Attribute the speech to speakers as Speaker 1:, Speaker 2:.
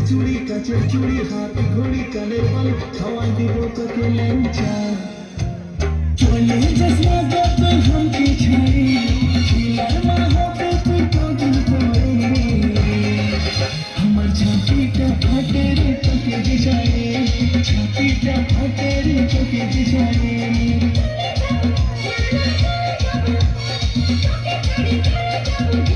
Speaker 1: चूड़ी काचेर चूड़ी हाथ घड़ी काने पाल खावा দিব তোকে লেঞ্চা চলে যাস না যত हमके ছাড়ি ছিলার মা হবে তুই পাগল করে আমার ছাতিটা ফাটে রে তোকে দিশারে ছাতিটা ফাটে রে তোকে দিশারে
Speaker 2: তোকে ছাড়ি চলে যাব